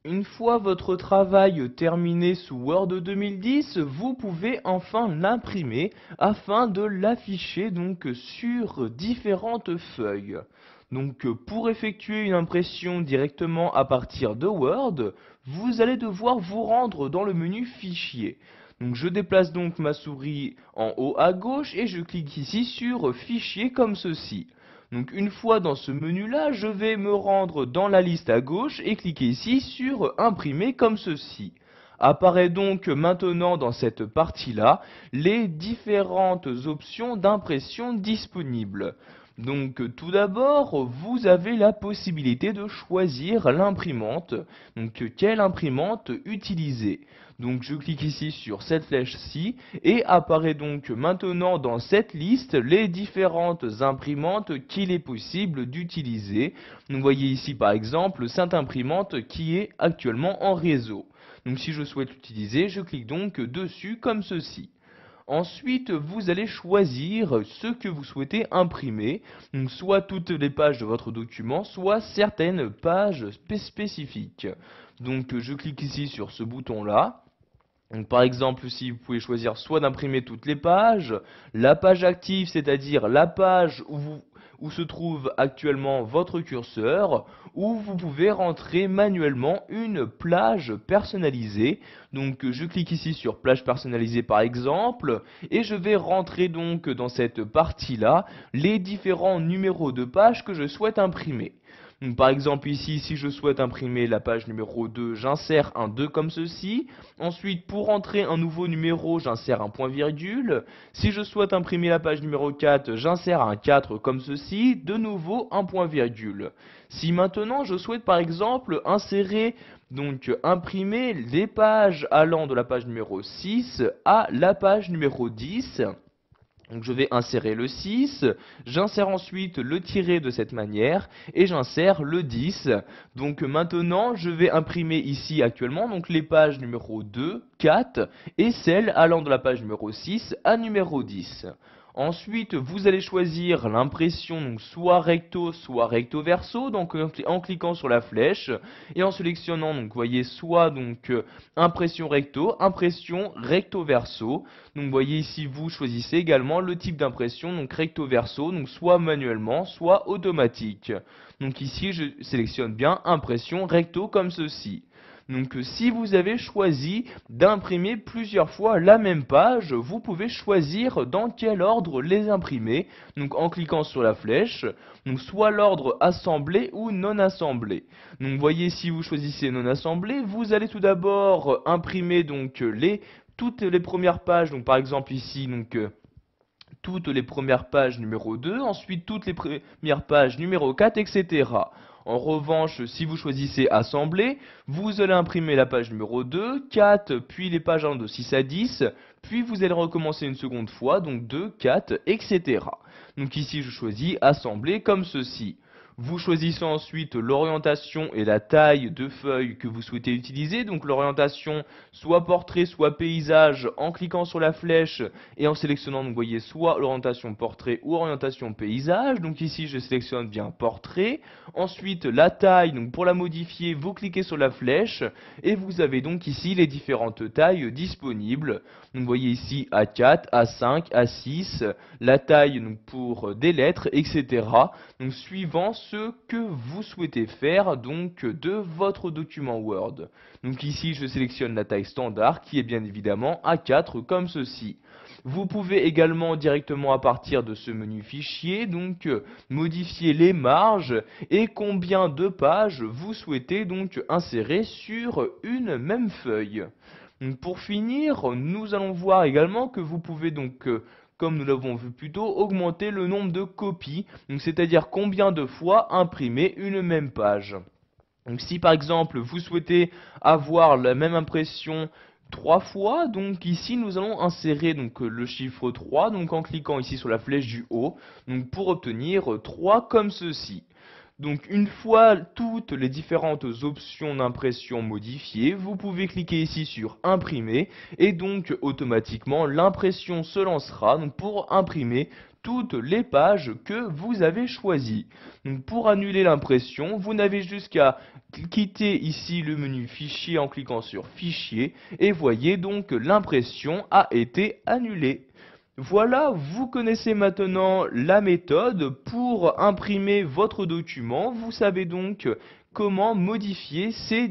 Une fois votre travail terminé sous Word 2010, vous pouvez enfin l'imprimer afin de l'afficher donc sur différentes feuilles. Donc pour effectuer une impression directement à partir de Word, vous allez devoir vous rendre dans le menu Fichier. Donc je déplace donc ma souris en haut à gauche et je clique ici sur Fichier comme ceci. Donc une fois dans ce menu-là, je vais me rendre dans la liste à gauche et cliquer ici sur Imprimer comme ceci. Apparaît donc maintenant dans cette partie-là les différentes options d'impression disponibles. Donc tout d'abord, vous avez la possibilité de choisir l'imprimante. Donc quelle imprimante utiliser. Donc je clique ici sur cette flèche-ci et apparaît donc maintenant dans cette liste les différentes imprimantes qu'il est possible d'utiliser. Vous voyez ici par exemple cette imprimante qui est actuellement en réseau. Donc si je souhaite l'utiliser, je clique donc dessus comme ceci. Ensuite, vous allez choisir ce que vous souhaitez imprimer, donc soit toutes les pages de votre document, soit certaines pages spécifiques. Donc je clique ici sur ce bouton-là. Donc, par exemple, ici, vous pouvez choisir soit d'imprimer toutes les pages, la page active, c'est-à-dire la page où se trouve actuellement votre curseur, ou vous pouvez rentrer manuellement une plage personnalisée. Donc, je clique ici sur plage personnalisée par exemple, et je vais rentrer donc dans cette partie-là les différents numéros de pages que je souhaite imprimer. Donc, par exemple ici, si je souhaite imprimer la page numéro 2, j'insère un 2 comme ceci. Ensuite, pour entrer un nouveau numéro, j'insère un point virgule. Si je souhaite imprimer la page numéro 4, j'insère un 4 comme ceci. De nouveau, un point virgule. Si maintenant je souhaite par exemple insérer, donc imprimer les pages allant de la page numéro 6 à la page numéro 10, donc je vais insérer le 6, j'insère ensuite le tiret de cette manière et j'insère le 10. Donc maintenant je vais imprimer ici actuellement donc les pages numéro 2, 4 et celles allant de la page numéro 6 à numéro 10. Ensuite, vous allez choisir l'impression donc soit recto verso, donc en cliquant sur la flèche et en sélectionnant donc vous voyez soit donc impression recto verso. Donc vous voyez ici vous choisissez également le type d'impression donc recto verso, donc soit manuellement, soit automatique. Donc ici je sélectionne bien impression recto comme ceci. Donc si vous avez choisi d'imprimer plusieurs fois la même page, vous pouvez choisir dans quel ordre les imprimer. Donc en cliquant sur la flèche, donc soit l'ordre assemblé ou non assemblé. Donc vous voyez si vous choisissez non assemblé, vous allez tout d'abord imprimer donc toutes les premières pages, donc par exemple ici donc toutes les premières pages numéro 2, ensuite toutes les premières pages numéro 4, etc. En revanche, si vous choisissez assembler, vous allez imprimer la page numéro 2, 4, puis les pages de 6 à 10, puis vous allez recommencer une seconde fois, donc 2, 4, etc. Donc ici je choisis assembler comme ceci. Vous choisissez ensuite l'orientation et la taille de feuille que vous souhaitez utiliser. Donc l'orientation soit portrait, soit paysage en cliquant sur la flèche et en sélectionnant, donc vous voyez, soit l'orientation portrait ou orientation paysage. Donc ici je sélectionne bien portrait. Ensuite la taille, donc pour la modifier, vous cliquez sur la flèche et vous avez donc ici les différentes tailles disponibles. Donc vous voyez ici A4, A5, A6, la taille donc pour des lettres, etc. Donc suivant ce que vous souhaitez faire donc de votre document Word. Donc ici je sélectionne la taille standard qui est bien évidemment A4 comme ceci. Vous pouvez également directement à partir de ce menu fichier donc modifier les marges et combien de pages vous souhaitez donc insérer sur une même feuille. Donc pour finir, nous allons voir également que vous pouvez donc comme nous l'avons vu plus tôt, augmenter le nombre de copies, c'est-à-dire combien de fois imprimer une même page. Donc si par exemple vous souhaitez avoir la même impression 3 fois, donc ici nous allons insérer donc le chiffre 3, donc en cliquant ici sur la flèche du haut, donc pour obtenir 3 comme ceci. Donc une fois toutes les différentes options d'impression modifiées, vous pouvez cliquer ici sur imprimer et donc automatiquement l'impression se lancera donc pour imprimer toutes les pages que vous avez choisies. Donc pour annuler l'impression, vous n'avez juste qu'à quitter ici le menu Fichier en cliquant sur Fichier et voyez donc que l'impression a été annulée. Voilà, vous connaissez maintenant la méthode pour imprimer votre document. Vous savez donc comment modifier ces